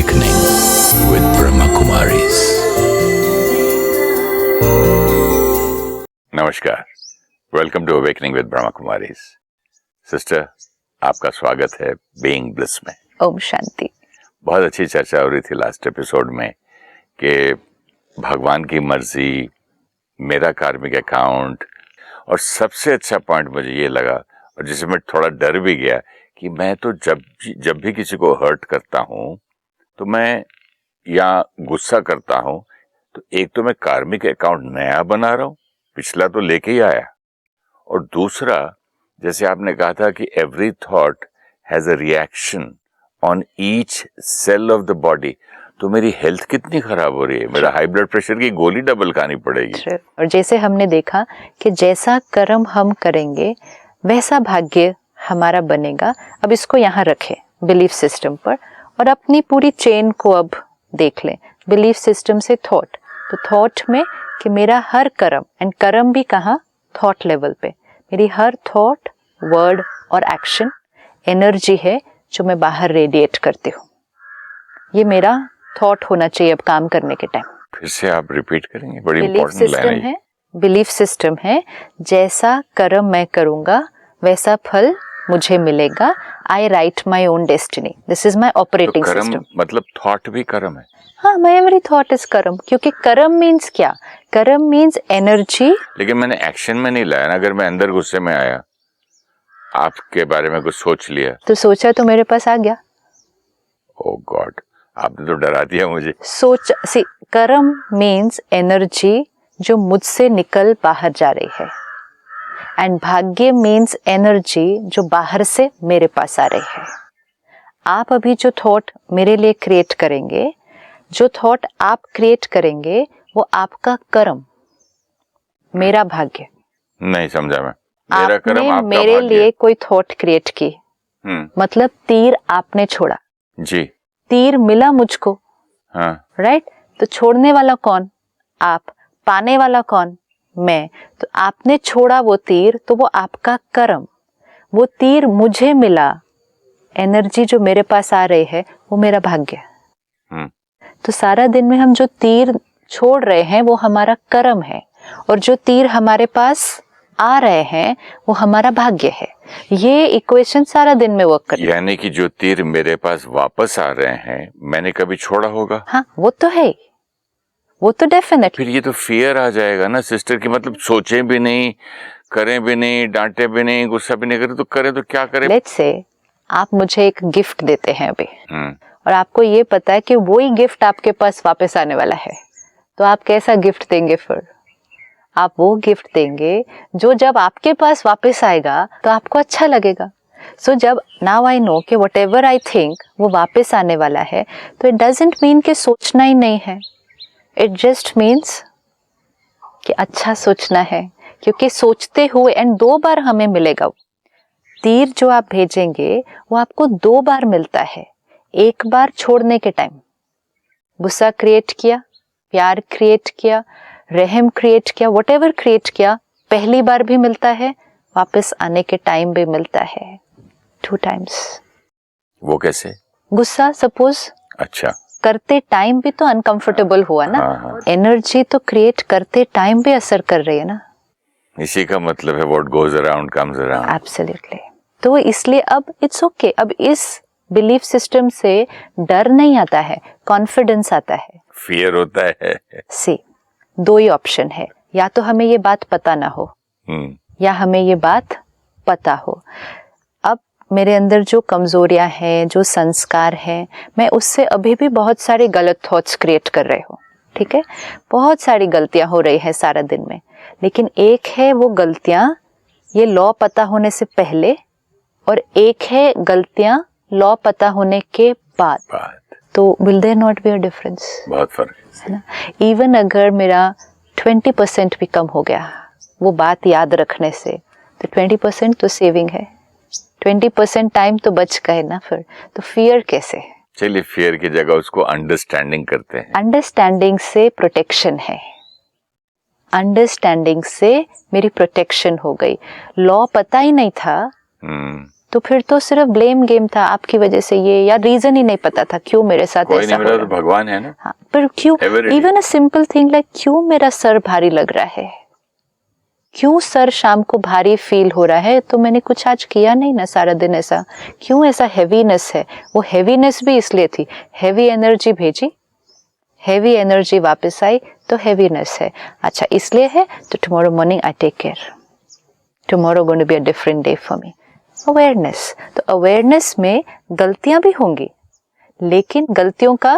Awakening with Brahma Kumaris. नमस्कार, welcome to awakening with Brahma Kumaris. Sister, आपका स्वागत है बीइंग ब्लिस में। ओम शांति। बहुत अच्छी चर्चा हो रही थी लास्ट एपिसोड में कि भगवान की मर्जी, मेरा कार्मिक अकाउंट, और सबसे अच्छा पॉइंट मुझे ये लगा और जिससे मैं थोड़ा डर भी गया कि मैं तो जब भी किसी को हर्ट करता हूँ तो मैं या गुस्सा करता हूँ तो एक तो मैं कार्मिक अकाउंट नया बना रहा हूँ, पिछला तो लेके ही आया, और दूसरा जैसे आपने कहा था कि every thought has a reaction on each cell of the body, तो मेरी हेल्थ कितनी खराब हो रही है, मेरा हाई ब्लड प्रेशर की गोली डबल खानी पड़ेगी। और जैसे हमने देखा कि जैसा कर्म हम करेंगे वैसा भाग्य हमारा बनेगा। अब इसको यहाँ रखें बिलीफ सिस्टम पर और अपनी पूरी चेन को अब देख लें। बिलीफ सिस्टम से थॉट, तो थॉट में कि मेरा हर कर्म, एंड कर्म भी कहाँ, थॉट लेवल पे, मेरी हर थॉट, वर्ड और एक्शन एनर्जी है जो मैं बाहर रेडिएट करती हूँ। ये मेरा थॉट होना चाहिए अब काम करने के टाइम। फिर से आप रिपीट करेंगे, बड़ी बिलीफ इंपॉर्टेंट सिस्टम लाइन है। बिलीफ सिस्टम है, जैसा कर्म मैं करूंगा वैसा फल मुझे मिलेगा। I write my own destiny, this is my operating system. मतलब थॉट भी कर्म है। हाँ, माई एवरी थॉट इज कर्म, क्योंकि कर्म मीन्स क्या, कर्म मीन्स एनर्जी। लेकिन मैंने एक्शन में नहीं लाया ना। अगर मैं अंदर गुस्से में आया, आपके बारे में कुछ सोच लिया, तो सोचा तो मेरे पास आ गया। ओह गॉड, आपने तो डरा दिया मुझे। सोच सी, कर्म मीन्स एनर्जी जो मुझसे निकल बाहर जा रही है, एंड भाग्य मीन्स एनर्जी जो बाहर से मेरे पास आ रही है। आप अभी जो थॉट मेरे लिए क्रिएट करेंगे, जो थॉट आप क्रिएट करेंगे वो आपका कर्म, मेरा भाग्य। नहीं समझा मैं। मेरा कर्म, आपने आपका मेरे भाग्य। लिए कोई थॉट क्रिएट की, मतलब तीर आपने छोड़ा, जी, तीर मिला मुझको, हाँ, राइट? तो छोड़ने वाला कौन? आप। पाने वाला कौन? मैं। तो आपने छोड़ा वो तीर, तो वो आपका कर्म। वो तीर मुझे मिला, एनर्जी जो मेरे पास आ रही है वो मेरा भाग्य। तो सारा दिन में हम जो तीर छोड़ रहे हैं वो हमारा कर्म है, और जो तीर हमारे पास आ रहे हैं वो हमारा भाग्य है। ये इक्वेशन सारा दिन में वर्क करती है। यानी कि जो तीर मेरे पास वापस आ रहे हैं मैंने कभी छोड़ा होगा। हाँ, वो तो है, वो तो डेफिनेटली। फिर ये तो फियर आ जाएगा ना सिस्टर, की मतलब सोचे भी नहीं, करें भी नहीं, डांटे भी नहीं, गुस्सा भी नहीं करे तो करें तो क्या करें। लेट्स से आप मुझे एक गिफ्ट देते हैं अभी, और आपको ये पता है कि वही गिफ्ट आपके पास वापस आने वाला है, तो आप कैसा गिफ्ट देंगे? फिर आप वो गिफ्ट देंगे जो जब आपके पास वापस आएगा तो आपको अच्छा लगेगा। सो जब नाउ आई नो कि वट एवर आई थिंक वो वापस आने वाला है, तो इट डजेंट मीन कि सोचना ही नहीं है, इट जस्ट मीन्स कि अच्छा सोचना है, क्योंकि सोचते हुए, एंड 2 बार हमें मिलेगा। तीर जो आप भेजेंगे वो आपको 2 बार मिलता है। एक बार छोड़ने के टाइम, गुस्सा क्रिएट किया, प्यार क्रिएट किया, रहम क्रिएट किया, व्हाटएवर क्रिएट किया, पहली बार भी मिलता है, वापस आने के टाइम भी मिलता है, 2 टाइम्स। वो कैसे? गुस्सा सपोज अच्छा, करते टाइम भी तो अनकंफर्टेबल हुआ ना। हाँ। एनर्जी तो क्रिएट करते टाइम भी असर कर रही है ना। इसी का मतलब है what goes around comes around. Absolutely. तो इसलिए अब इट्स ओके, अब इस बिलीफ सिस्टम से डर नहीं आता है, कॉन्फिडेंस आता है, फियर होता है। सी 2 ही ऑप्शन है, या तो हमें ये बात पता ना हो, या हमें ये बात पता हो। अब मेरे अंदर जो कमजोरियां हैं, जो संस्कार हैं, मैं उससे अभी भी बहुत सारी गलत थॉट्स क्रिएट कर रहे हूँ। ठीक है, बहुत सारी गलतियां हो रही है सारा दिन में, लेकिन एक है वो गलतियां ये लॉ पता होने से पहले, और एक है गलतियां लॉ पता होने के बाद। तो will there not be a difference? बहुत फर्क है ना। इवन अगर मेरा 20% भी कम हो गया वो बात याद रखने से, तो 20% तो सेविंग है, 20% टाइम तो बच गए ना। फिर तो फियर कैसे? चलिए फियर की जगह उसको अंडरस्टैंडिंग करते हैं। अंडरस्टैंडिंग से प्रोटेक्शन है, अंडरस्टैंडिंग से मेरी प्रोटेक्शन हो गई। लॉ पता ही नहीं था तो फिर तो सिर्फ ब्लेम गेम था, आपकी वजह से ये, या रीजन ही नहीं पता था क्यों मेरे साथ कोई ऐसा नहीं हो मिला रहा तो है। भगवान है ना। हाँ, पर क्यों, even a simple thing like क्यों मेरा सर भारी लग रहा है, क्यों सर शाम को भारी फील हो रहा है, तो मैंने कुछ आज किया नहीं ना सारा दिन, ऐसा क्यों, ऐसा हैवीनेस है। वो हैवीनेस भी इसलिए थी, हैवी एनर्जी भेजी, हैवी एनर्जी वापस आई तो हैवीनेस है। अच्छा इसलिए है तो tomorrow morning I take care, tomorrow going to be a different day for me. Awareness, तो अवेयरनेस में गलतियां भी होंगी, लेकिन गलतियों का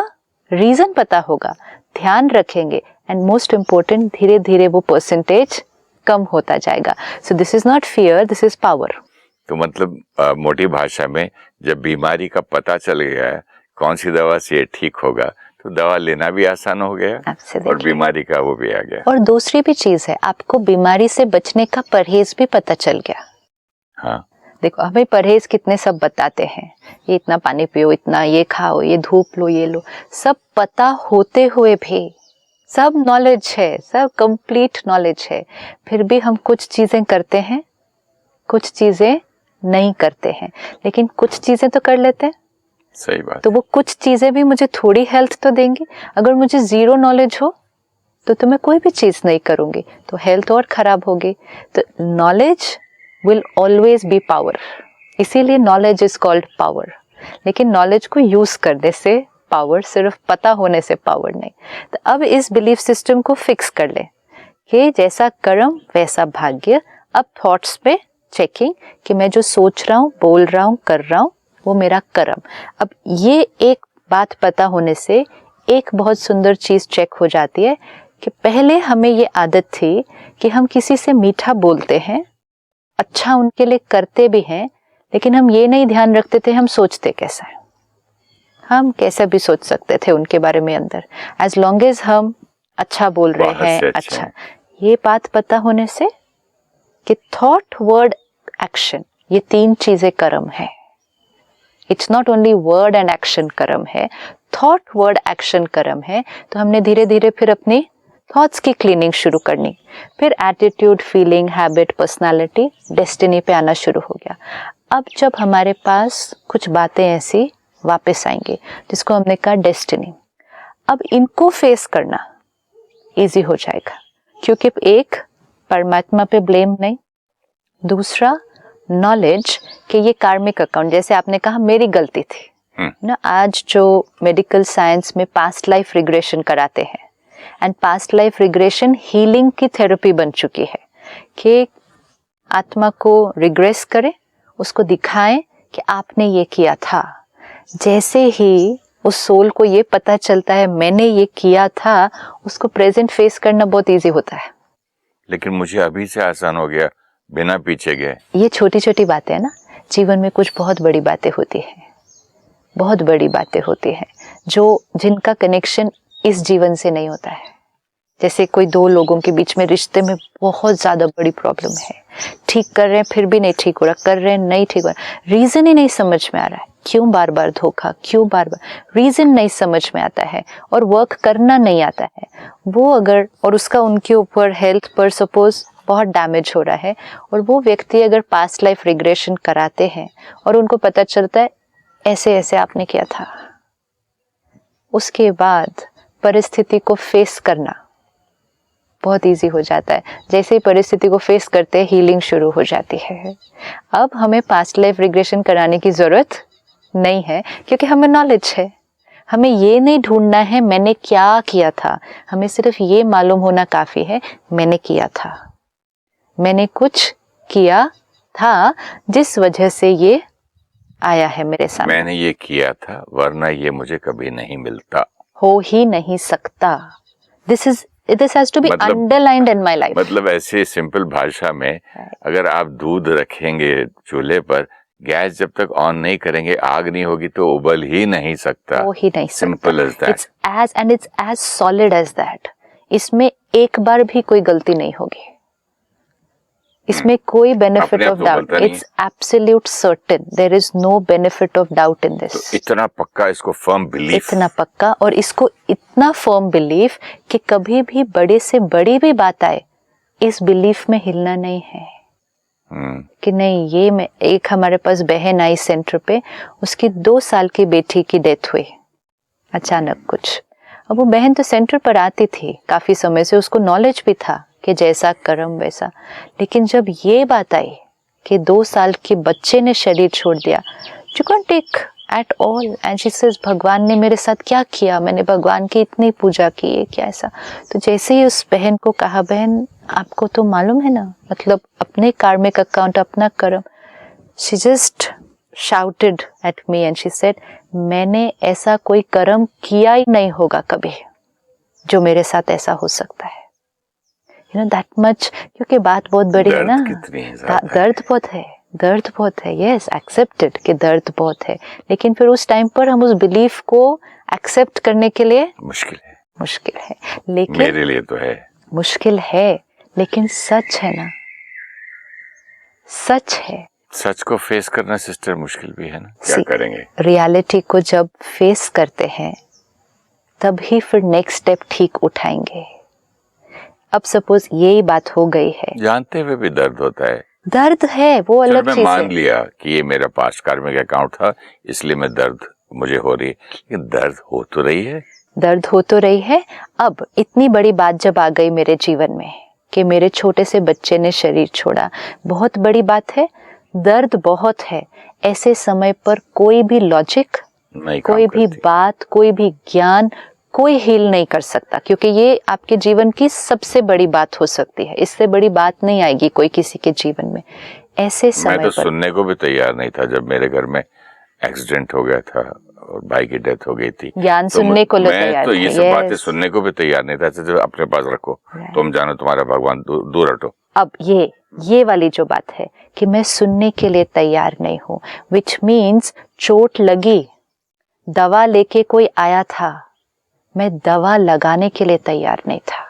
रीजन पता होगा, ध्यान रखेंगे, एंड मोस्ट इम्पोर्टेंट धीरे धीरे वो परसेंटेज कम होता जाएगा। So this is not fear, this is power. तो मतलब मोटी भाषा में जब बीमारी का पता चल गया है कौन सी दवा से ये ठीक होगा, तो दवा लेना भी आसान हो गया। Absolutely. और बीमारी का वो भी आ गया। और दूसरी भी चीज है, आपको बीमारी से बचने का परहेज भी पता चल गया। हाँ, देखो हमें परहेज कितने सब बताते हैं, ये इतना पानी पियो, इतना ये खाओ, ये धूप लो, ये लो, सब पता होते हुए भी, सब नॉलेज है, सब कंप्लीट नॉलेज है, फिर भी हम कुछ चीजें करते हैं, कुछ चीजें नहीं करते हैं, लेकिन कुछ चीजें तो कर लेते हैं। सही बात। तो वो कुछ चीजें भी मुझे थोड़ी हेल्थ तो देंगी। अगर मुझे जीरो नॉलेज हो तो मैं कोई भी चीज नहीं करूंगी, तो हेल्थ और खराब होगी। तो knowledge will always be power, इसीलिए नॉलेज इज कॉल्ड पावर। लेकिन नॉलेज को यूज करने से पावर, सिर्फ पता होने से पावर नहीं। तो अब इस बिलीफ सिस्टम को फिक्स कर ले कि जैसा कर्म वैसा भाग्य। अब थॉट्स पे चेकिंग कि मैं जो सोच रहा हूँ, बोल रहा हूँ, कर रहा हूँ, वो मेरा कर्म। अब ये एक बात पता होने से एक बहुत सुंदर चीज चेक हो जाती है कि पहले हमें ये आदत थी कि हम किसी से मीठा बोलते हैं, अच्छा उनके लिए करते भी हैं, लेकिन हम ये नहीं ध्यान रखते थे हम सोचते कैसा है। हम कैसे भी सोच सकते थे उनके बारे में अंदर, एज लॉन्ग एज हम अच्छा बोल रहे हैं। अच्छा, ये बात पता होने से कि थॉट, वर्ड, एक्शन, ये तीन चीजें कर्म है। It's not only word and action कर्म है, थॉट, वर्ड, एक्शन कर्म है। तो हमने धीरे धीरे फिर अपनी थॉट्स की क्लीनिंग शुरू करनी, फिर attitude, feeling, habit, personality, destiny पे आना शुरू हो गया। अब जब हमारे पास कुछ बातें ऐसी वापस आएंगी जिसको हमने कहा डेस्टिनी, अब इनको फेस करना इजी हो जाएगा, क्योंकि एक परमात्मा पे ब्लेम नहीं, दूसरा नॉलेज कि ये कार्मिक अकाउंट, जैसे आपने कहा मेरी गलती थी ना। आज जो मेडिकल साइंस में पास्ट लाइफ रिग्रेशन कराते हैं, and past life regression healing की थेरेपी बन चुकी है कि आत्मा को रिग्रेस करें, उसको दिखाएं कि आपने ये किया था। जैसे ही उस सोल को ये पता चलता है मैंने ये किया था, उसको प्रेजेंट फेस करना बहुत इजी होता है। लेकिन मुझे अभी से आसान हो गया बिना पीछे गए। ये छोटी छोटी बातें है ना, जीवन में कुछ बहुत बड़ी बातें होती हैं, बहुत बड़ी बातें होती हैं जो जिनका कनेक्शन इस जीवन से नहीं होता है। जैसे कोई दो लोगों के बीच में रिश्ते में बहुत ज्यादा बड़ी प्रॉब्लम है, ठीक कर रहे हैं फिर भी नहीं ठीक हो रहा, कर रहे हैं नहीं ठीक हो रहा, रीजन ही नहीं समझ में आ रहा है, क्यों बार बार धोखा, क्यों बार बार, रीजन नहीं समझ में आता है और वर्क करना नहीं आता है वो अगर, और उसका उनके ऊपर हेल्थ पर सपोज बहुत डैमेज हो रहा है, और वो व्यक्ति अगर पास्ट लाइफ रिग्रेशन कराते हैं और उनको पता चलता है ऐसे ऐसे आपने किया था, उसके बाद परिस्थिति को फेस करना बहुत इजी हो जाता है। जैसे ही परिस्थिति को फेस करते हैं हीलिंग शुरू हो जाती है। अब हमें पास्ट लाइफ रिग्रेशन कराने की जरूरत नहीं है, क्योंकि हमें नॉलेज है। हमें ये नहीं ढूंढना है मैंने क्या किया था, हमें सिर्फ ये मालूम होना काफी है मैंने किया था, मैंने कुछ किया था जिस वजह से ये आया है मेरे सामने, मैंने ये किया था वरना ये मुझे कभी नहीं मिलता, हो ही नहीं सकता। This has to be underlined in my life. मतलब ऐसे सिंपल भाषा में अगर आप दूध रखेंगे चूल्हे पर, गैस जब तक ऑन नहीं करेंगे आग नहीं होगी तो उबल ही नहीं सकता, वो ही नहीं सकता। Simple as that. It's as solid as that. इसमें एक बार भी कोई गलती नहीं होगी, इसमें कोई benefit of doubt, it's absolute certain, there is no benefit of doubt in this. तो इतना पक्का, इसको फर्म बिलीफ, इतना पक्का और इसको इतना फर्म बिलीफ कि कभी भी बड़े से बड़ी भी बात आए इस बिलीफ में हिलना नहीं है। कि नहीं, ये मैं, एक हमारे पास बहन आई सेंटर पे, उसकी 2 साल की बेटी की डेथ हुई अचानक कुछ। अब वो बहन तो सेंटर पर आती थी काफी समय से, उसको नॉलेज भी था कि जैसा कर्म वैसा, लेकिन जब ये बात आई कि 2 साल के बच्चे ने शरीर छोड़ दिया, you can't take at all, and she says भगवान ने मेरे साथ क्या किया, मैंने भगवान की इतनी पूजा की है, क्या ऐसा। तो जैसे ही उस बहन को कहा, बहन आपको तो मालूम है ना, मतलब अपने कार्मिक अकाउंट, अपना कर्म, she just shouted at me and she said मैंने ऐसा कोई कर्म किया ही नहीं होगा कभी जो मेरे साथ ऐसा हो सकता है, यू नो दैट मच। क्योंकि बात बहुत बड़ी है ना, दर्द बहुत है, दर्द बहुत है, यस एक्सेप्टेड कि दर्द बहुत है, लेकिन फिर उस टाइम पर हम उस बिलीफ को एक्सेप्ट करने के लिए मुश्किल है, लेकिन मेरे लिए तो है मुश्किल है, लेकिन सच है ना, सच है। सच को फेस करना सिस्टर मुश्किल भी है ना, क्या करेंगे। रियलिटी को जब फेस करते हैं तब ही फिर नेक्स्ट स्टेप ठीक उठाएंगे। अब सपोज यही बात हो गई है, जानते हुए भी दर्द होता है, दर्द है वो अलग चीज है। मान लिया कि ये मेरा पास्ट कार्मिक अकाउंट था इसलिए मैं दर्द मुझे हो रही है, लेकिन दर्द हो तो रही है, दर्द हो तो रही है। अब इतनी बड़ी बात जब आ गई मेरे जीवन में कि मेरे छोटे से बच्चे ने शरीर छोड़ा, बहुत बड़ी बात है, दर्द बहुत है। ऐसे समय पर कोई भी लॉजिक, कोई भी बात, कोई भी ज्ञान, कोई हील नहीं कर सकता, क्योंकि ये आपके जीवन की सबसे बड़ी बात हो सकती है, इससे बड़ी बात नहीं आएगी कोई किसी के जीवन में। ऐसे समय मैं तो सुनने को भी तैयार नहीं था जब मेरे घर में एक्सीडेंट हो गया था और भाई की डेथ हो गई थी, ज्ञान सुनने को मैं तो ये सब बातें सुनने को भी तैयार नहीं था, जब अपने पास रखो, तुम जानो तुम्हारा भगवान दूर हटो। अब ये वाली जो बात है कि मैं सुनने के लिए तैयार नहीं हूँ, विच मीन्स चोट लगी, दवा लेके कोई आया था, मैं दवा लगाने के लिए तैयार नहीं था।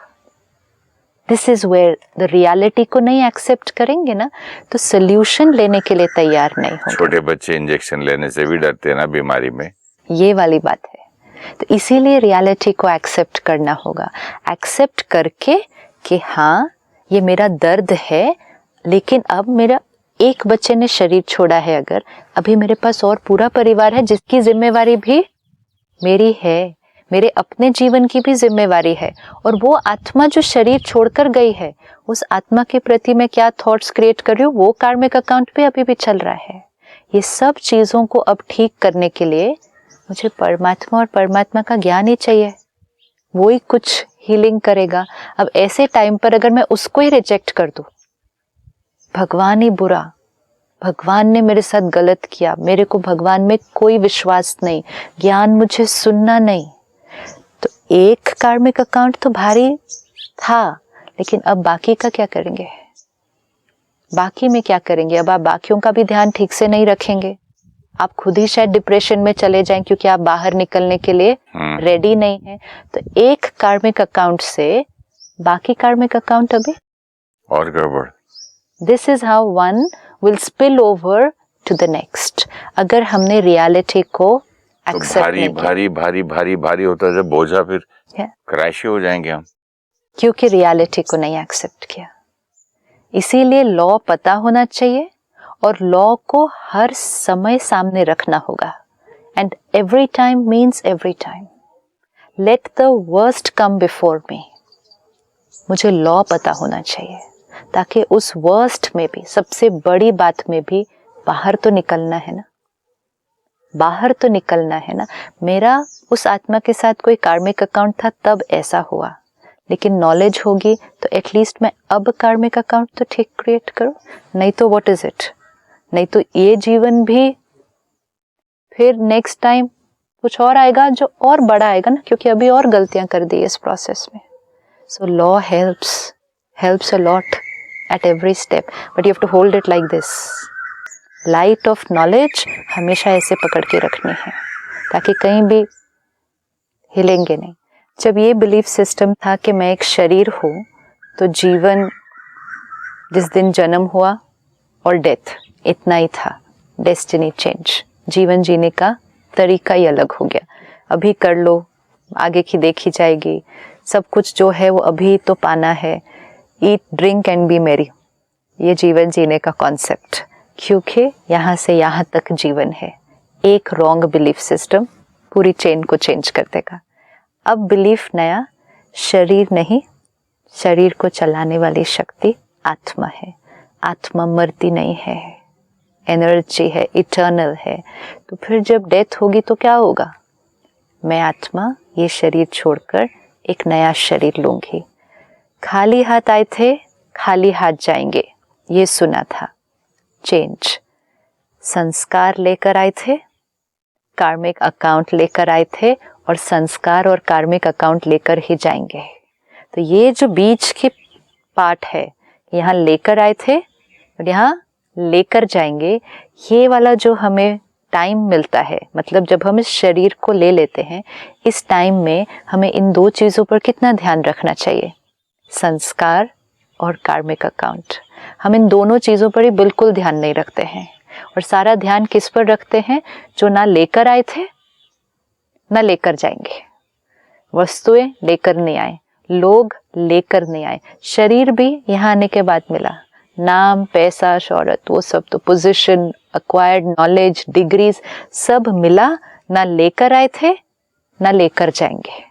This is where the reality को नहीं एक्सेप्ट करेंगे ना, तो सोल्यूशन लेने के लिए तैयार नहीं होंगे। छोटे बच्चे इंजेक्शन लेने से भी डरते हैं ना बीमारी में, ये वाली बात है। तो इसीलिए रियलिटी को एक्सेप्ट करना होगा, एक्सेप्ट करके कि हाँ ये मेरा दर्द है, लेकिन अब मेरा एक बच्चे ने शरीर छोड़ा है, अगर अभी मेरे पास और पूरा परिवार है जिसकी जिम्मेवारी भी मेरी है, मेरे अपने जीवन की भी जिम्मेवारी है, और वो आत्मा जो शरीर छोड़कर गई है, उस आत्मा के प्रति मैं क्या थॉट्स क्रिएट कर रही हूँ, वो कार्मिक अकाउंट पे अभी भी चल रहा है। ये सब चीजों को अब ठीक करने के लिए मुझे परमात्मा और परमात्मा का ज्ञान ही चाहिए, वो ही कुछ हीलिंग करेगा। अब ऐसे टाइम पर अगर मैं उसको ही रिजेक्ट कर दूं, भगवान ही बुरा, भगवान ने मेरे साथ गलत किया, मेरे को भगवान में कोई विश्वास नहीं, ज्ञान मुझे सुनना नहीं, तो एक कार्मिक अकाउंट तो भारी था, लेकिन अब बाकी का क्या करेंगे, बाकी में क्या करेंगे। अब आप बाकियों का भी ध्यान ठीक से नहीं रखेंगे, आप खुद ही शायद डिप्रेशन में चले जाएं क्योंकि आप बाहर निकलने के लिए रेडी नहीं है। तो एक कार्मिक अकाउंट से बाकी कार्मिक अकाउंट अभी और गड़बड़। This is how one will spill over to the next. अगर हमने रियलिटी को एक्सेप्ट भारी भारी भारी भारी भारी होता है बोझा, फिर क्रैश हो जाएंगे हम, क्योंकि रियलिटी को नहीं एक्सेप्ट किया। इसीलिए लॉ पता होना चाहिए और लॉ को हर समय सामने रखना होगा, and every time means every time. Let the worst come before me, मुझे लॉ पता होना चाहिए ताकि उस वर्स्ट में भी, सबसे बड़ी बात में भी बाहर तो निकलना है ना, बाहर तो निकलना है ना। मेरा उस आत्मा के साथ कोई कार्मिक अकाउंट था तब ऐसा हुआ, लेकिन नॉलेज होगी तो एटलीस्ट मैं अब कार्मिक अकाउंट तो ठीक क्रिएट करूं, नहीं तो व्हाट इज इट, नहीं तो ये जीवन भी फिर नेक्स्ट टाइम कुछ और आएगा जो और बड़ा आएगा ना, क्योंकि अभी और गलतियां कर दी इस प्रोसेस में। So law helps a lot at every step, but you have to hold it like this. Light of knowledge हमेशा ऐसे पकड़ के रखनी है ताकि कहीं भी हिलेंगे नहीं। जब ये बिलीफ सिस्टम था कि मैं एक शरीर हूँ, तो जीवन जिस दिन जन्म हुआ और डेथ इतना ही था, डेस्टिनी चेंज, जीवन जीने का तरीका ही अलग हो गया। अभी कर लो, आगे की देखी जाएगी, सब कुछ जो है वो अभी तो पाना है। ईट ड्रिंक एंड बी मेरी, ये जीवन जीने का कॉन्सेप्ट, क्योंकि यहाँ से यहाँ तक जीवन है। एक रॉन्ग बिलीफ सिस्टम पूरी चेन को चेंज कर देगा। अब बिलीफ नया, शरीर नहीं, शरीर को चलाने वाली शक्ति आत्मा है। आत्मा मरती नहीं है, एनर्जी है, इटर्नल है। तो फिर जब डेथ होगी तो क्या होगा? मैं आत्मा ये शरीर छोड़कर एक नया शरीर लूंगी। खाली हाथ आए थे, खाली हाथ जाएंगे, ये सुना था। चेंज, संस्कार लेकर आए थे, कार्मिक अकाउंट लेकर आए थे, और संस्कार और कार्मिक अकाउंट लेकर ही जाएंगे। तो ये जो बीच की पार्ट है, यहाँ लेकर आए थे और यहाँ लेकर जाएंगे, ये वाला जो हमें टाइम मिलता है, मतलब जब हम इस शरीर को ले लेते हैं, इस टाइम में हमें इन दो चीज़ों पर कितना ध्यान रखना चाहिए? संस्कार और कार्मिक अकाउंट। हम इन दोनों चीज़ों पर ही बिल्कुल ध्यान नहीं रखते हैं, और सारा ध्यान किस पर रखते हैं? जो ना लेकर आए थे ना लेकर जाएंगे। वस्तुएं लेकर नहीं आए, लोग लेकर नहीं आए, शरीर भी यहाँ आने के बाद मिला। नाम, पैसा, शौहरत, वो सब तो पोजीशन, एक्वायर्ड नॉलेज, डिग्रीज, सब मिला, ना लेकर आए थे ना लेकर जाएंगे।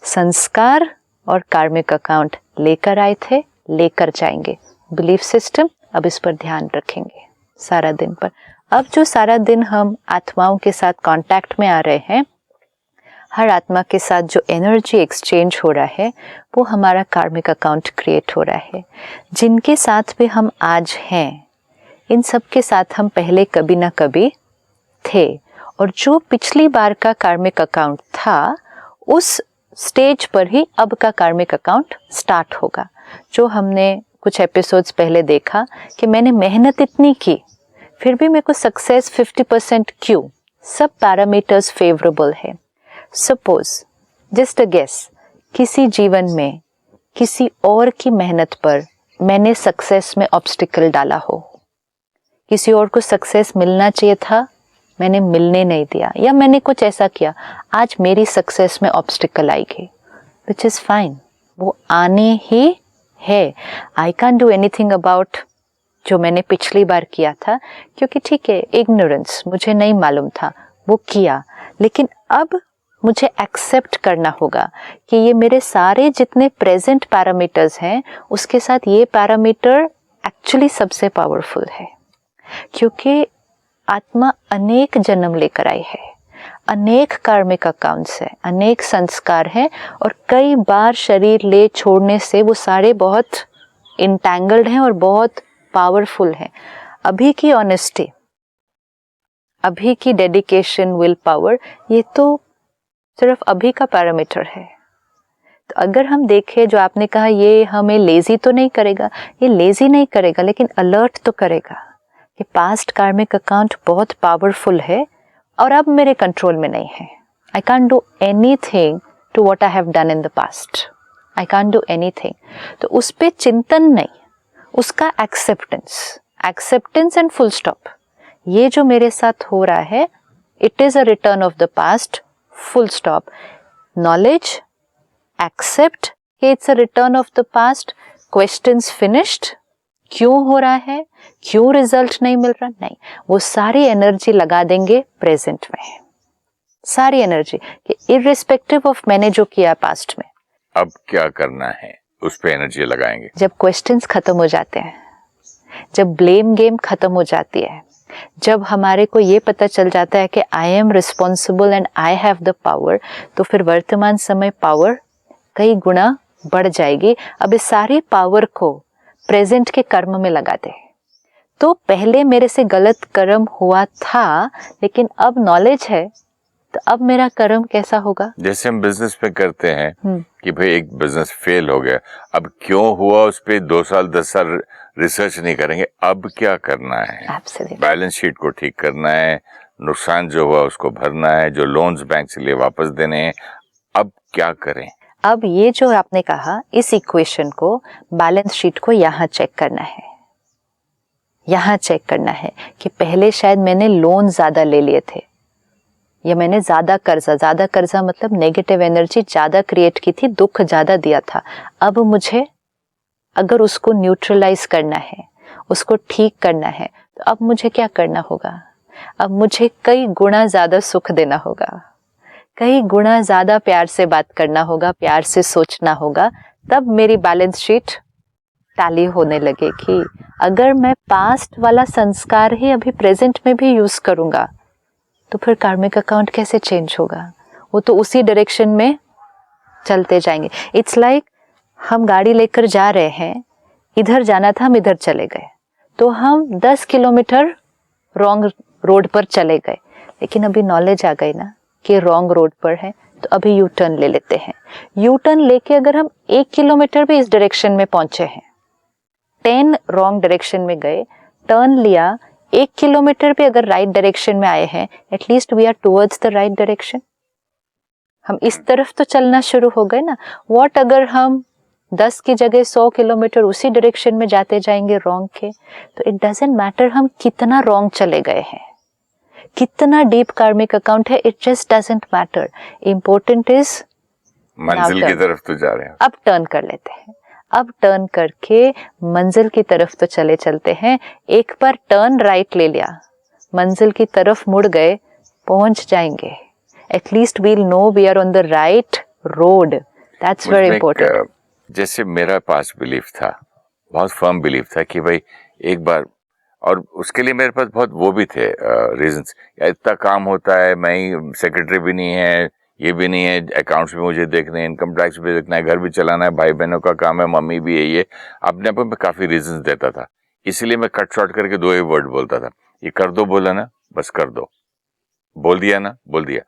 संस्कार और कार्मिक अकाउंट लेकर आए थे, लेकर जाएंगे। बिलीफ सिस्टम, अब इस पर ध्यान रखेंगे सारा दिन पर। अब जो सारा दिन हम आत्माओं के साथ कांटेक्ट में आ रहे हैं, हर आत्मा के साथ जो एनर्जी एक्सचेंज हो रहा है, वो हमारा कार्मिक अकाउंट क्रिएट हो रहा है। जिनके साथ भी हम आज हैं, इन सब के साथ हम पहले कभी ना कभी थे, और जो पिछली बार का कार्मिक अकाउंट था, उस स्टेज पर ही अब का कार्मिक अकाउंट स्टार्ट होगा। जो हमने कुछ एपिसोड्स पहले देखा कि मैंने मेहनत इतनी की, फिर भी मेरे को सक्सेस 50% क्यों? सब पैरामीटर्स फेवरेबल है। सपोज, जस्ट अ गेस, किसी जीवन में किसी और की मेहनत पर मैंने सक्सेस में ऑब्स्टिकल डाला हो। किसी और को सक्सेस मिलना चाहिए था, मैंने मिलने नहीं दिया, या मैंने कुछ ऐसा किया, आज मेरी सक्सेस में ऑब्स्टिकल आएगी, विच इज़ फाइन, वो आने ही है। I can do anything about जो मैंने पिछली बार किया था, क्योंकि ठीक है, इग्नोरेंस, मुझे नहीं मालूम था, वो किया। लेकिन अब मुझे एक्सेप्ट करना होगा कि ये मेरे सारे जितने प्रेजेंट पैरामीटर्स हैं, उसके साथ ये पैरामीटर एक्चुअली सबसे पावरफुल है, क्योंकि आत्मा अनेक जन्म लेकर आई है, अनेक कार्मिक अकाउंट्स है, अनेक संस्कार हैं, और कई बार शरीर ले छोड़ने से वो सारे बहुत इंटैंगल्ड हैं और बहुत पावरफुल हैं। अभी की ऑनेस्टी, अभी की डेडिकेशन, विल पावर, ये तो सिर्फ अभी का पैरामीटर है। तो अगर हम देखें, जो आपने कहा ये हमें लेजी तो नहीं करेगा, ये लेजी नहीं करेगा, लेकिन अलर्ट तो करेगा कि पास्ट कार्मिक अकाउंट बहुत पावरफुल है और अब मेरे कंट्रोल में नहीं है। I can't do anything to what I have done in the past, I can't do anything. तो उस पे चिंतन नहीं, उसका एक्सेप्टेंस एंड फुल स्टॉप। ये जो मेरे साथ हो रहा है, it is a return of the past, full stop. Knowledge, accept कि it's a return of the past, questions finished. क्यों हो रहा है, क्यों रिजल्ट नहीं मिल रहा, नहीं, वो सारी एनर्जी लगा देंगे प्रेजेंट में, सारी एनर्जी कि इररिस्पेक्टिव ऑफ मैंने जो किया पास्ट में, अब क्या करना है, उस पे एनर्जी लगाएंगे। जब क्वेश्चंस खत्म हो जाते हैं, जब ब्लेम गेम खत्म हो जाती है, जब हमारे को ये पता चल जाता है कि I am responsible and I have the power, तो फिर वर्तमान समय पावर कई गुना बढ़ जाएगी। अब इस सारी पावर को प्रेजेंट के कर्म में लगा दे। तो पहले मेरे से गलत कर्म हुआ था, लेकिन अब नॉलेज है, तो अब मेरा कर्म कैसा होगा? जैसे हम बिजनेस में करते हैं कि भाई एक बिजनेस फेल हो गया, अब क्यों हुआ उस पे 2 साल 10 साल रिसर्च नहीं करेंगे, अब क्या करना है? Absolutely. बैलेंस शीट को ठीक करना है, नुकसान जो हुआ उसको भरना है, जो लोन्स बैंक से लिए वापस देने हैं, अब क्या करें? अब ये जो आपने कहा, इस इक्वेशन को, बैलेंस शीट को यहाँ चेक करना है, यहाँ चेक करना है कि पहले शायद मैंने लोन ज्यादा ले लिए थे, या मैंने ज्यादा कर्जा मतलब नेगेटिव एनर्जी ज्यादा क्रिएट की थी, दुख ज्यादा दिया था। अब मुझे अगर उसको न्यूट्रलाइज करना है, उसको ठीक करना है, तो अब मुझे क्या करना होगा? अब मुझे कई गुना ज्यादा सुख देना होगा, कई गुना ज्यादा प्यार से बात करना होगा, प्यार से सोचना होगा, तब मेरी बैलेंस शीट टैली होने लगेगी। अगर मैं पास्ट वाला संस्कार ही अभी प्रेजेंट में भी यूज करूंगा तो फिर कार्मिक अकाउंट कैसे चेंज होगा? वो तो उसी डायरेक्शन में चलते जाएंगे। इट्स लाइक हम गाड़ी लेकर जा रहे हैं, इधर जाना था, हम इधर चले गए, तो हम 10 किलोमीटर रॉन्ग रोड पर चले गए, लेकिन अभी नॉलेज आ गई ना कि रॉन्ग रोड पर है, तो अभी यू टर्न ले लेते हैं। यू टर्न लेके अगर हम 1 किलोमीटर भी इस डायरेक्शन में पहुंचे हैं, 10 रॉन्ग डायरेक्शन में गए, टर्न लिया, 1 किलोमीटर भी अगर राइट डायरेक्शन में आए हैं, at least we are towards the right direction. हम इस तरफ तो चलना शुरू हो गए ना। व्हाट अगर हम 10 की जगह 100 किलोमीटर उसी डायरेक्शन में जाते जाएंगे रॉन्ग के? तो इट डजंट मैटर हम कितना रॉन्ग चले गए हैं, कितना डीप कार्मिक अकाउंट है, it just doesn't matter. Important is मंजिल की तरफ तो जा रहे हैं, अब टर्न कर लेते हैं। अब टर्न करके मंजिल की तरफ तो चले चलते हैं। एक बार टर्न राइट ले लिया, मंजिल की तरफ मुड़ गए, पहुंच जाएंगे। At least we'll know we are on the right road. That's very important. जैसे मेरा पास बिलीफ था, बहुत फर्म बिलीफ था कि भाई एक बार, और उसके लिए मेरे पास बहुत वो भी थे रीजंस, इतना काम होता है, मैं ही सेक्रेटरी भी नहीं है, ये भी नहीं है, अकाउंट्स भी मुझे देखने हैं, इनकम टैक्स भी देखना है, घर भी चलाना है, भाई बहनों का काम है, मम्मी भी है, ये अपने आप में काफी रीजंस देता था। इसलिए मैं कट शॉर्ट करके 2 ही वर्ड बोलता था, ये कर दो, बोला ना, बस कर दो, बोल दिया ना, बोल दिया,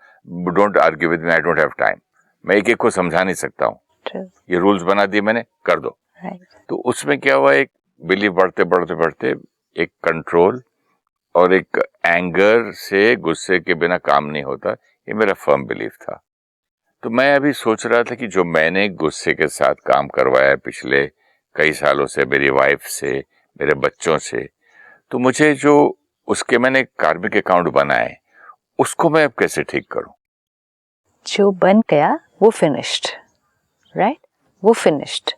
don't argue with me, I don't have time, मैं एक एक को समझा नहीं सकता हूँ, ये रूल्स बना दिए मैंने, कर दो। तो उसमें क्या हुआ, एक बिलीव बढ़ते बढ़ते बढ़ते एक कंट्रोल और एक एंगर से, गुस्से के बिना काम नहीं होता, ये मेरा फर्म बिलीफ था। तो मैं अभी सोच रहा था कि जो मैंने गुस्से के साथ काम करवाया पिछले कई सालों से, मेरी वाइफ से, मेरे बच्चों से, तो मुझे जो उसके मैंने कार्मिक अकाउंट बनाए, उसको मैं अब कैसे ठीक करूं? जो बन गया वो फिनिश्ड, राइट? वो फिनिश्ड।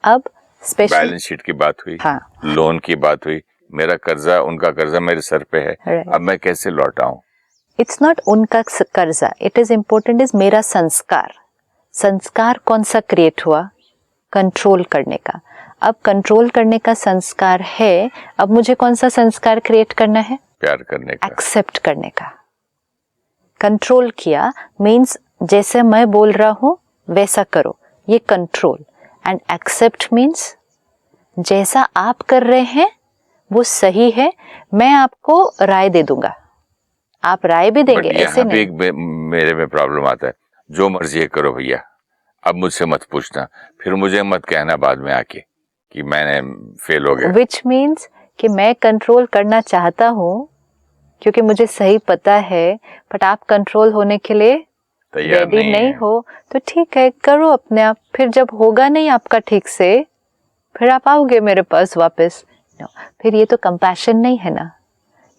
अब स्पेशल बैलेंस शीट की बात हुई, हाँ, लोन की बात हुई, मेरा कर्जा, उनका कर्जा मेरे सर पे है, right. अब मैं कैसे लौटाऊं? इट्स नॉट उनका कर्जा, इट इज इम्पोर्टेंट इज मेरा संस्कार। संस्कार कौन सा क्रिएट हुआ? कंट्रोल करने का। अब कंट्रोल करने का संस्कार है, अब मुझे कौन सा संस्कार क्रिएट करना है? प्यार करने का, एक्सेप्ट करने का। कंट्रोल किया मीन्स जैसे मैं बोल रहा हूं वैसा करो, ये कंट्रोल। एंड एक्सेप्ट मीन्स जैसा आप कर रहे हैं वो सही है, मैं आपको राय दे दूंगा, आप राय भी देंगे, ऐसे नहीं। एक मेरे में प्रॉब्लम आता है, जो मर्जी है करो भैया, अब मुझसे मत पूछना, फिर मुझे मत कहना बाद में आके कि मैंने फेल हो गया। विच मीन्स कि मैं कंट्रोल करना चाहता हूँ क्योंकि मुझे सही पता है, बट आप कंट्रोल होने के लिए रेडी नहीं हो, तो ठीक है, करो अपने आप, फिर जब होगा नहीं आपका ठीक से, फिर आप आओगे मेरे पास वापस। फिर ये तो कंपैशन नहीं है ना,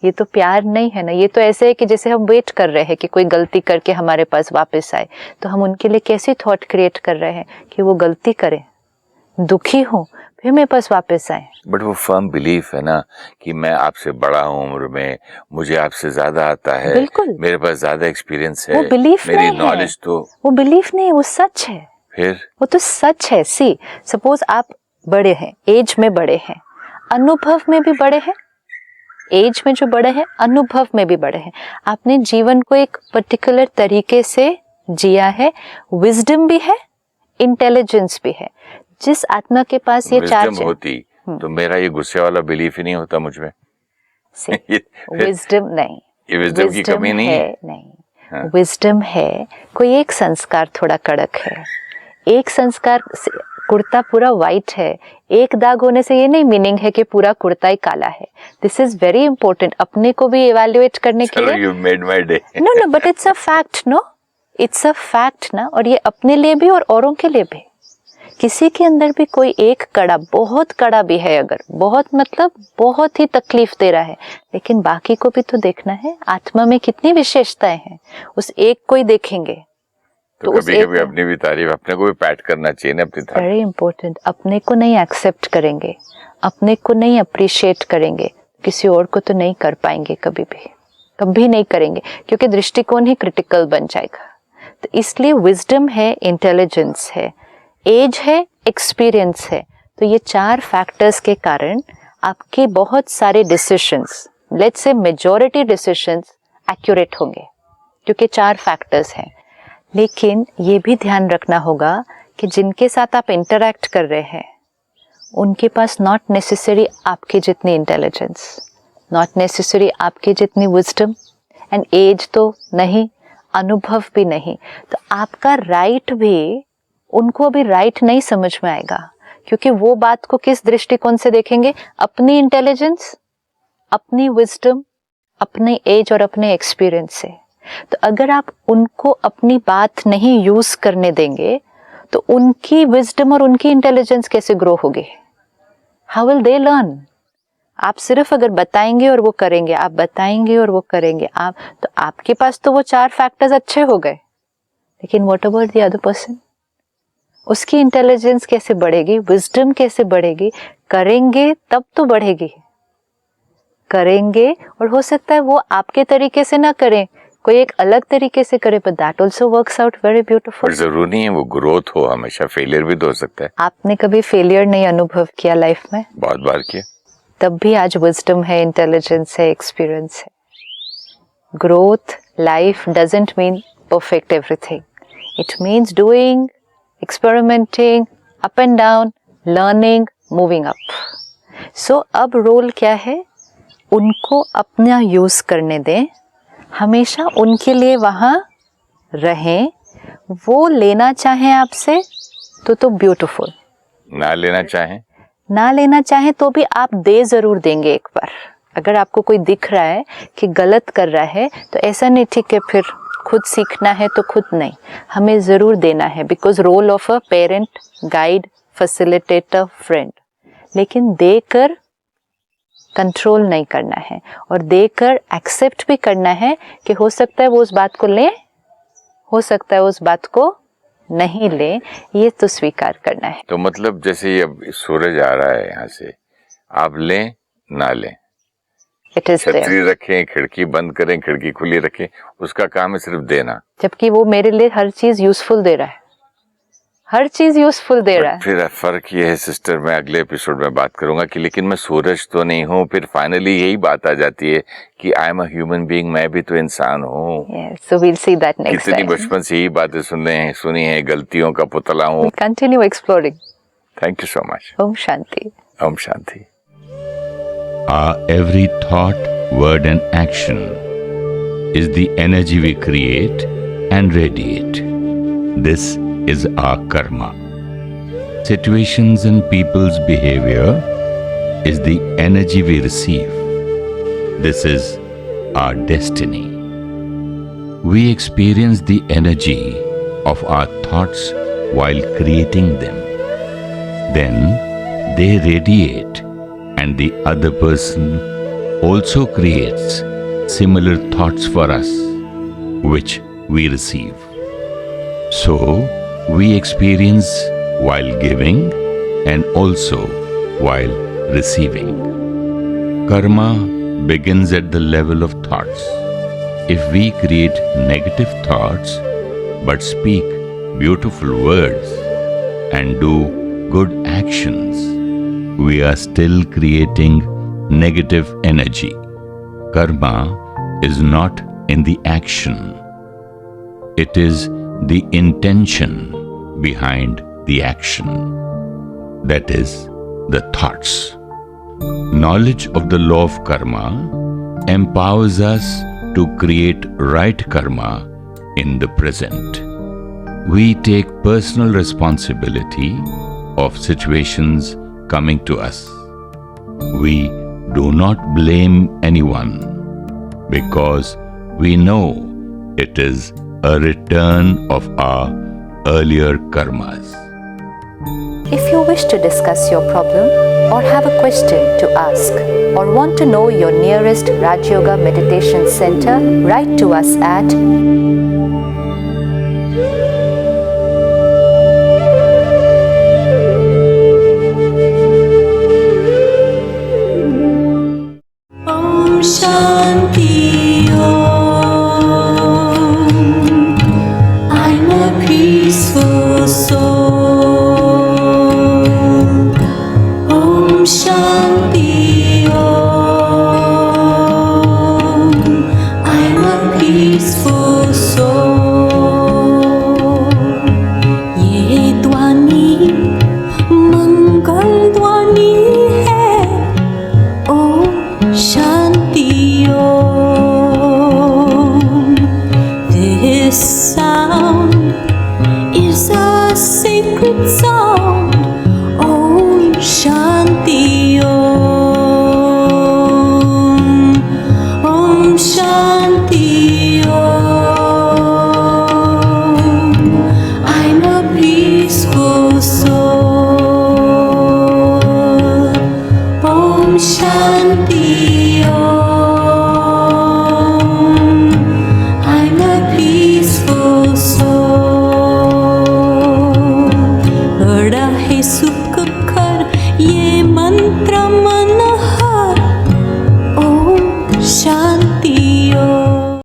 ये तो प्यार नहीं है ना, ये तो ऐसे है कि जैसे हम वेट कर रहे हैं कि कोई गलती करके हमारे पास वापस आए, तो हम उनके लिए कैसी थॉट क्रिएट कर रहे हैं कि वो गलती करें, दुखी हो, फिर मेरे पास वापस आए। बट वो फर्म बिलीफ है ना कि मैं आपसे बड़ा हूँ उम्र में, मुझे आपसे ज्यादा आता है, बिल्कुल, मेरे पास ज्यादा एक्सपीरियंस है, वो बिलीफ मेरी नहीं नॉलेज है, तो वो बिलीफ नहीं है, वो सच है। फिर वो तो सच है। सी सपोज आप बड़े हैं, एज में बड़े हैं, अनुभव में भी बड़े हैं, एज में जो बड़े हैं अनुभव में भी बड़े हैं, आपने जीवन को एक पर्टिकुलर तरीके से जिया है, विजडम भी है, इंटेलिजेंस भी है। जिस आत्मा के पास ये चार होती तो मेरा ये गुस्से वाला बिलीफ ही नहीं होता मुझ में। विजडम नहीं, ये विजडम की कमी नहीं है, नहीं, विजडम है। कोई एक संस्कार थोड़ा कड़क है, एक संस्कार कुर्ता पूरा वाइट है, एक दाग होने से ये नहीं मीनिंग है कि पूरा कुर्ता ही काला है। दिस इज वेरी इंपॉर्टेंट, अपने को भी इवैल्यूएट करने के लिए। You made my day. No but it's a fact, no it's a fact ना, और ये अपने लिए भी और औरों के लिए भी। किसी के अंदर भी कोई एक कड़ा, बहुत कड़ा भी है, अगर बहुत मतलब बहुत ही तकलीफ दे रहा है, लेकिन बाकी को भी तो देखना है, आत्मा में कितनी विशेषताएं हैं, उस एक को ही देखेंगे तो कभी कभी अपनी भी तारीफ, अपने को भी पैट करना चाहिए ना अपनी तारीफ। Very important. अपने को नहीं एक्सेप्ट करेंगे, अपने को नहीं अप्रिशिएट करेंगे, किसी और को तो नहीं कर पाएंगे, कभी नहीं करेंगे, क्योंकि दृष्टिकोण ही क्रिटिकल बन जाएगा। तो इसलिए विजडम है, इंटेलिजेंस है, एज है, एक्सपीरियंस है। तो ये 4 फैक्टर्स के कारण आपके बहुत सारे decisions, let's say majority decisions accurate होंगे, क्योंकि 4 फैक्टर्स हैं। लेकिन ये भी ध्यान रखना होगा कि जिनके साथ आप इंटरैक्ट कर रहे हैं उनके पास नॉट नेसेसरी आपकी जितनी इंटेलिजेंस, नॉट नेसेसरी आपकी जितनी विजडम एंड एज तो नहीं, अनुभव भी नहीं। तो आपका राइट भी उनको अभी राइट नहीं समझ में आएगा, क्योंकि वो बात को किस दृष्टिकोण से देखेंगे? अपनी इंटेलिजेंस, अपनी विजडम, अपने एज और अपने एक्सपीरियंस से। तो अगर आप उनको अपनी बात नहीं यूज करने देंगे तो उनकी विजडम और उनकी इंटेलिजेंस कैसे ग्रो होगी? How will they learn? आप सिर्फ अगर बताएंगे और वो करेंगे, आप बताएंगे और वो करेंगे, आप तो आपके पास तो वो 4 फैक्टर्स अच्छे हो गए, लेकिन what about the other person? उसकी इंटेलिजेंस कैसे बढ़ेगी? विजडम कैसे बढ़ेगी? करेंगे तब तो बढ़ेगी, करेंगे, और हो सकता है वो आपके तरीके से ना करें, कोई एक अलग तरीके से करे, but that also works out very beautiful. जरूरी नहीं है वो ग्रोथ हो, हमेशा फेलियर भी तो हो सकता है। आपने कभी फेलियर नहीं अनुभव किया लाइफ में? बहुत बार किया। तब भी आज विजडम है, इंटेलिजेंस है, एक्सपीरियंस है। Growth life doesn't mean perfect everything, it means doing, experimenting, up and down, learning, moving up. So अब रोल क्या है? उनको अपना यूज करने दें, हमेशा उनके लिए वहां रहें। वो लेना चाहें आपसे तो ब्यूटीफुल, ना लेना चाहें तो भी आप दे जरूर देंगे एक बार। अगर आपको कोई दिख रहा है कि गलत कर रहा है तो ऐसा नहीं ठीक है फिर खुद सीखना है तो खुद नहीं, हमें जरूर देना है, because role of a parent, guide, facilitator, friend. लेकिन देकर कंट्रोल नहीं करना है, और देकर एक्सेप्ट भी करना है कि हो सकता है वो उस बात को ले, हो सकता है उस बात को नहीं ले, ये तो स्वीकार करना है। तो मतलब जैसे ये सूरज आ रहा है यहाँ से, आप लें ना लें, छतरी रखें, खिड़की बंद करें, खिड़की खुली रखें, उसका काम है सिर्फ देना। जबकि वो मेरे लिए हर चीज यूजफुल दे रहा है, हर चीज यूजफुल दे रहा है। फिर फर्क ये है सिस्टर, मैं अगले एपिसोड में बात करूंगा कि लेकिन मैं सूरज तो नहीं हूँ। फिर फाइनली यही बात आ जाती है कि I am a human being, मैं भी तो इंसान हूँ। So we'll see that next time. कितनी बचपन से यही बातें सुनी है, गलतियों का पुतला हूँ। Continue exploring. Thank you so much. ओम शांति। ओम शांति। Our every thought, word and action is the energy we create and radiate. This is our karma. Situations and people's behavior is the energy we receive. This is our destiny. We experience the energy of our thoughts while creating them. Then they radiate, and the other person also creates similar thoughts for us, which we receive. So, we experience while giving and also while receiving. Karma begins at the level of thoughts. If we create negative thoughts but speak beautiful words and do good actions, we are still creating negative energy. Karma is not in the action. It is the intention behind the action. That is the thoughts. Knowledge of the law of karma empowers us to create right karma in the present. We take personal responsibility of situations coming to us. We do not blame anyone because we know it is a return of our earlier karmas. If you wish to discuss your problem or have a question to ask or want to know your nearest Raj Yoga Meditation Center, write to us at सुख कर ये मंत्र मन